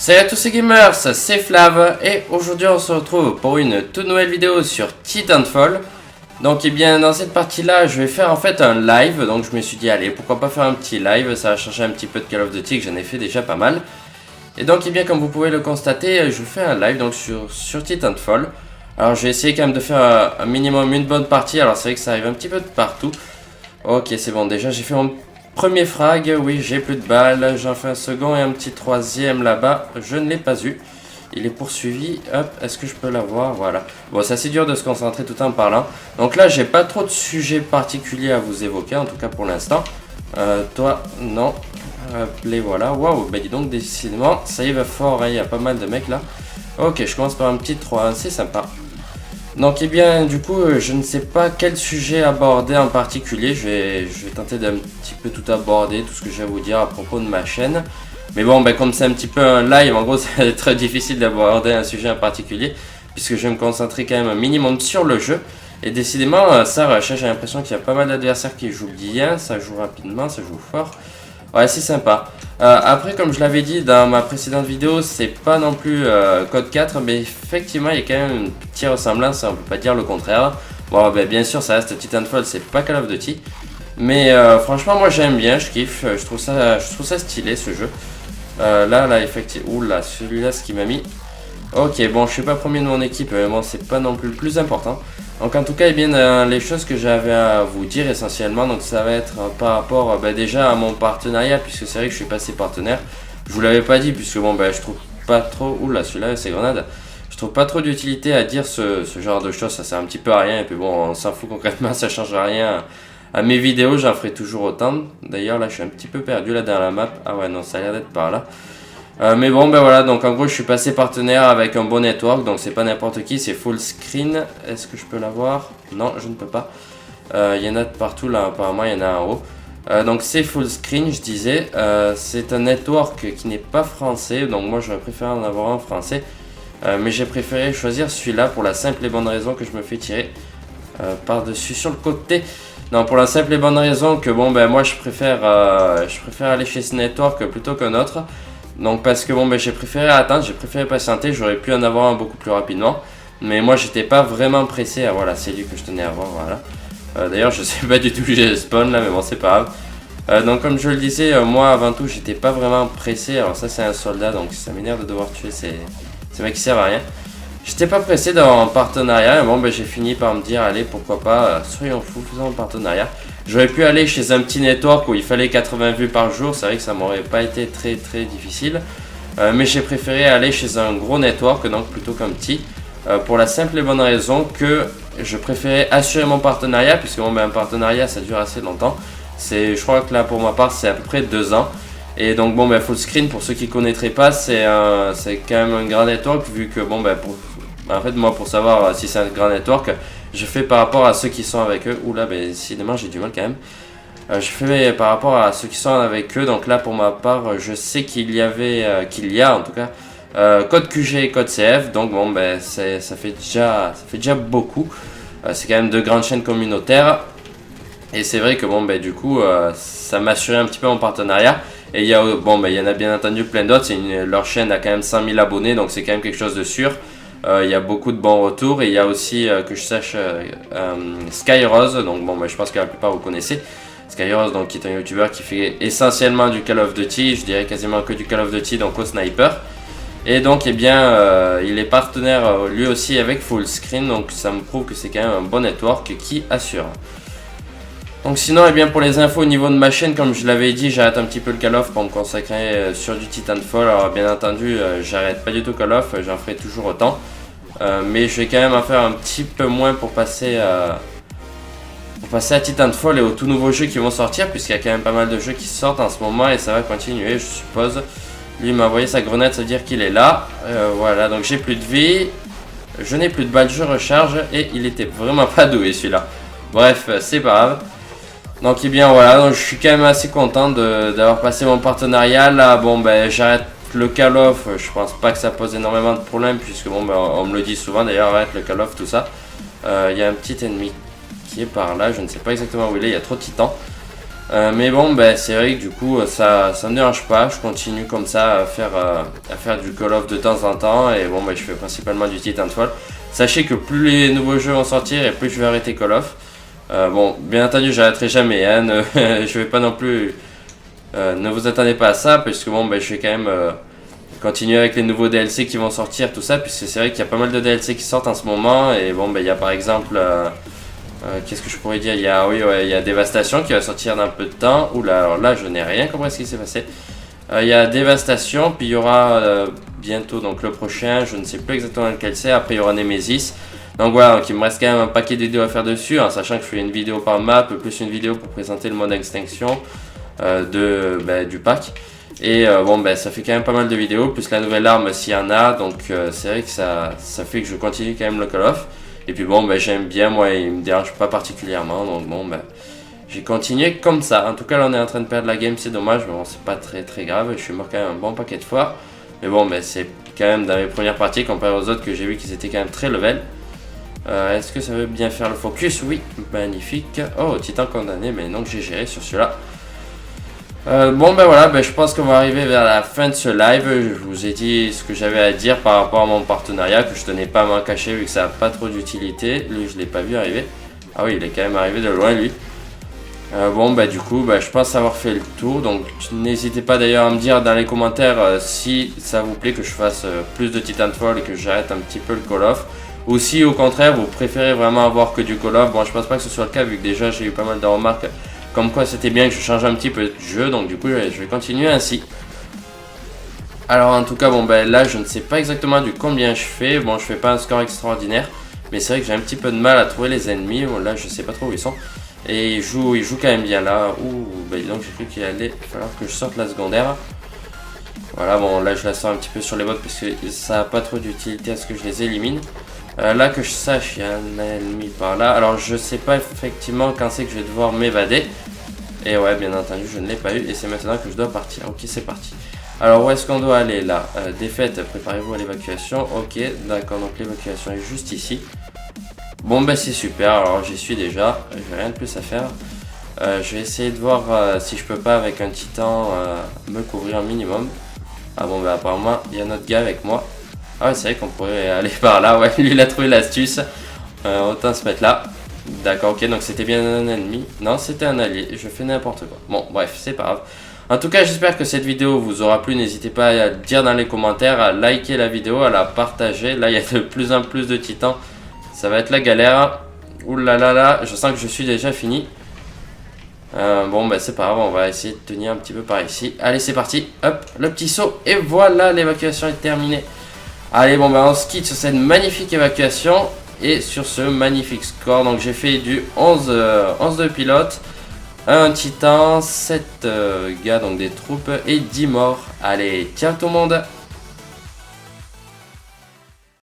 Salut à tous ces gamers, c'est Flav et aujourd'hui on se retrouve pour une toute nouvelle vidéo sur Titanfall. Donc dans cette partie là je vais faire en fait un live, donc je me suis dit allez pourquoi pas faire un petit live, ça va changer un petit peu de Call of Duty que j'en ai fait déjà pas mal. Et donc comme vous pouvez le constater, je fais un live donc sur Titanfall. Alors je vais essayer quand même de faire un minimum une bonne partie, alors c'est vrai que ça arrive un petit peu de partout. Ok c'est bon, déjà j'ai fait mon premier frag, oui j'ai plus de balles, j'en fais un second et un petit troisième là-bas, je ne l'ai pas eu. Il est poursuivi, hop, est-ce que je peux l'avoir? Voilà. Bon c'est assez dur de se concentrer tout en parlant. Donc là j'ai pas trop de sujets particuliers à vous évoquer, en tout cas pour l'instant. Toi, non. Les voilà, waouh, bah dis donc décidément, ça y va fort, hein, il y a pas mal de mecs là. Ok, je commence par un petit 3-1, c'est sympa. Donc du coup je ne sais pas quel sujet aborder en particulier, je vais tenter d'un petit peu tout aborder, tout ce que j'ai à vous dire à propos de ma chaîne. Mais bon comme c'est un petit peu un live, en gros c'est très difficile d'aborder un sujet en particulier, puisque je vais me concentrer quand même un minimum sur le jeu. Et décidément ça rush, j'ai l'impression qu'il y a pas mal d'adversaires qui jouent bien, ça joue rapidement, ça joue fort. Ouais c'est sympa. Après comme je l'avais dit dans ma précédente vidéo, c'est pas non plus Code 4, mais effectivement il y a quand même une petite ressemblance, on peut pas dire le contraire. Bon bien sûr ça reste Titanfall, c'est pas Call of Duty. Mais franchement moi j'aime bien, je kiffe, je trouve ça stylé ce jeu. Là effectivement, oula celui-là ce qui m'a mis. Ok bon je suis pas premier de mon équipe, mais bon c'est pas non plus le plus important. Donc en tout cas les choses que j'avais à vous dire essentiellement, donc ça va être par rapport déjà à mon partenariat, puisque c'est vrai que je suis passé partenaire. Je vous l'avais pas dit puisque je trouve pas trop, oula celui-là c'est grenade. Je trouve pas trop d'utilité à dire ce genre de choses, ça sert un petit peu à rien et puis bon on s'en fout concrètement, ça change rien à mes vidéos, j'en ferai toujours autant. D'ailleurs là je suis un petit peu perdu là dans la map, ah ouais non ça a l'air d'être par là. Mais bon voilà, donc en gros je suis passé partenaire avec un bon network, donc c'est pas n'importe qui, c'est full screen. Est-ce que je peux l'avoir? Non je ne peux pas. Il y en a de partout là, apparemment il y en a en haut. Donc c'est full screen je disais, c'est un network qui n'est pas français, donc moi j'aurais préféré en avoir un français. Mais j'ai préféré choisir celui-là pour la simple et bonne raison que je me fais tirer par-dessus sur le côté. Non, pour la simple et bonne raison que moi je préfère aller chez ce network plutôt qu'un autre. Donc parce que j'ai préféré attendre, j'ai préféré patienter, j'aurais pu en avoir un beaucoup plus rapidement. Mais moi j'étais pas vraiment pressé, voilà c'est lui que je tenais à voir, voilà. D'ailleurs je sais pas du tout où j'ai spawn là, mais bon c'est pas grave. Donc comme je le disais, moi avant tout j'étais pas vraiment pressé, alors ça c'est un soldat donc ça m'énerve de devoir tuer ces mecs qui servent à rien. J'étais pas pressé d'avoir un partenariat, et j'ai fini par me dire allez pourquoi pas, soyons fous, faisons un partenariat. J'aurais pu aller chez un petit network où il fallait 80 vues par jour, c'est vrai que ça m'aurait pas été très difficile. Mais j'ai préféré aller chez un gros network, donc plutôt qu'un petit. Pour la simple et bonne raison que je préférais assurer mon partenariat, puisque un partenariat ça dure assez longtemps. Je crois que là pour ma part c'est à peu près 2 ans. Et donc full screen pour ceux qui connaîtraient pas, c'est quand même un grand network, vu que en fait moi pour savoir si c'est un grand network, je fais par rapport à ceux qui sont avec eux. Oula décidément j'ai du mal quand même. Je fais par rapport à ceux qui sont avec eux, donc là pour ma part je sais qu'il y a en tout cas code QG et code CF, donc ça fait déjà beaucoup. C'est quand même de grandes chaînes communautaires. Et c'est vrai que du coup ça m'assurait un petit peu mon partenariat. Et il y a il y en a bien entendu plein d'autres, leur chaîne a quand même 100 000 abonnés, donc c'est quand même quelque chose de sûr. Il y a beaucoup de bons retours, et il y a aussi, que je sache, Skyrose, donc je pense que la plupart vous connaissez. Skyrose donc qui est un youtubeur qui fait essentiellement du Call of Duty, je dirais quasiment que du Call of Duty, donc au sniper. Et donc il est partenaire lui aussi avec Full Screen, donc ça me prouve que c'est quand même un bon network qui assure. Donc sinon pour les infos au niveau de ma chaîne, comme je l'avais dit, j'arrête un petit peu le Call of pour me consacrer sur du Titanfall. Alors bien entendu j'arrête pas du tout Call of, j'en ferai toujours autant. Mais je vais quand même en faire un petit peu moins pour passer à Titanfall et aux tout nouveaux jeux qui vont sortir, puisqu'il y a quand même pas mal de jeux qui sortent en ce moment et ça va continuer je suppose. Lui il m'a envoyé sa grenade, ça veut dire qu'il est là. Voilà, donc j'ai plus de vie, je n'ai plus de balles, je recharge, et il était vraiment pas doué celui-là. Bref, c'est pas grave. Donc voilà, donc je suis quand même assez content d'avoir passé mon partenariat. Là j'arrête le Call of, je pense pas que ça pose énormément de problèmes, puisque on me le dit souvent d'ailleurs, arrête le Call of, tout ça. Il y a un petit ennemi qui est par là, je ne sais pas exactement où il est, il y a trop de titans. Mais bon, ben, c'est vrai que du coup, ça me dérange pas. Je continue comme ça à faire du Call of de temps en temps. Et bon, ben, je fais principalement du Titanfall. Sachez que plus les nouveaux jeux vont sortir et plus je vais arrêter Call of. Bon, bien entendu, j'arrêterai jamais. Hein, je vais pas non plus. Ne vous attendez pas à ça, parce que bon, ben, je vais quand même continuer avec les nouveaux DLC qui vont sortir, tout ça, puisque c'est vrai qu'il y a pas mal de DLC qui sortent en ce moment. Et bon, ben, il y a par exemple. Qu'est-ce que je pourrais dire? Oui, ouais, il y a Dévastation qui va sortir dans peu de temps. Oula, alors là, je n'ai rien compris ce qui s'est passé. Il y a Dévastation, puis il y aura bientôt donc le prochain, je ne sais plus exactement lequel c'est. Après, il y aura Nemesis. Donc voilà, donc il me reste quand même un paquet de vidéos à faire dessus, en sachant que je fais une vidéo par map, plus une vidéo pour présenter le mode extinction du pack. Et bon, ben, ça fait quand même pas mal de vidéos, plus la nouvelle arme s'il y en a. Donc c'est vrai que ça fait que je continue quand même le Call of. Et puis bon, ben, j'aime bien, moi, il me dérange pas particulièrement, donc bon, ben, j'ai continué comme ça. En tout cas, là, on est en train de perdre la game, c'est dommage, mais bon, c'est pas très grave, je suis mort quand même un bon paquet de fois. Mais bon, ben, c'est quand même dans mes premières parties, comparé aux autres, que j'ai vu qu'ils étaient quand même très level. Est-ce que ça veut bien faire le focus? Oui, magnifique. Oh, Titan condamné, mais non, que j'ai géré sur celui-là. Bon ben voilà, ben, je pense qu'on va arriver vers la fin de ce live. Je vous ai dit ce que j'avais à dire par rapport à mon partenariat, que je tenais pas à m'en cacher vu que ça n'a pas trop d'utilité. Lui je l'ai pas vu arriver. Ah oui, il est quand même arrivé de loin lui. Bon bah du coup je pense avoir fait le tour, donc n'hésitez pas d'ailleurs à me dire dans les commentaires si ça vous plaît que je fasse plus de Titanfall et que j'arrête un petit peu le Call of, ou si au contraire vous préférez vraiment avoir que du Call of. Bon, je pense pas que ce soit le cas vu que déjà j'ai eu pas mal de remarques comme quoi c'était bien que je change un petit peu de jeu, donc du coup je vais continuer ainsi. Alors en tout cas bon ben là je ne sais pas exactement du combien je fais. Bon, je fais pas un score extraordinaire, mais c'est vrai que j'ai un petit peu de mal à trouver les ennemis. Bon, là je sais pas trop où ils sont. Et ils jouent quand même bien là. Ouh, ben donc j'ai cru qu'il allait falloir que je sorte la secondaire. Voilà, bon là je la sors un petit peu sur les bots parce que ça n'a pas trop d'utilité à ce que je les élimine. Là que je sache, il y a un ennemi par là. Alors je sais pas effectivement quand c'est que je vais devoir m'évader. Et ouais, bien entendu, je ne l'ai pas eu et c'est maintenant que je dois partir. Ok, c'est parti. Alors où est-ce qu'on doit aller là? Défaite, préparez-vous à l'évacuation. Ok, d'accord, donc l'évacuation est juste ici. Bon ben c'est super, alors j'y suis déjà. J'ai rien de plus à faire. Je vais essayer de voir si je peux pas avec un titan me couvrir un minimum. Ah bon, ben apparemment il y a notre gars avec moi. Ah ouais, c'est vrai qu'on pourrait aller par là. Ouais, lui il a trouvé l'astuce. Autant se mettre là. D'accord, ok, donc c'était bien un ennemi. Non, c'était un allié, je fais n'importe quoi. Bon, bref, c'est pas grave. En tout cas, j'espère que cette vidéo vous aura plu. N'hésitez pas à le dire dans les commentaires, à liker la vidéo, à la partager. Là, il y a de plus en plus de titans. Ça va être la galère. Ouh là là là, je sens que je suis déjà fini. Bon, bah c'est pas grave, on va essayer de tenir un petit peu par ici. Allez, c'est parti. Hop, le petit saut. Et voilà, l'évacuation est terminée. Allez, bon, bah on se quitte sur cette magnifique évacuation. Et sur ce magnifique score, donc j'ai fait du 11 de pilotes, un titan, 7 gars, donc des troupes, et 10 morts. Allez, ciao tout le monde!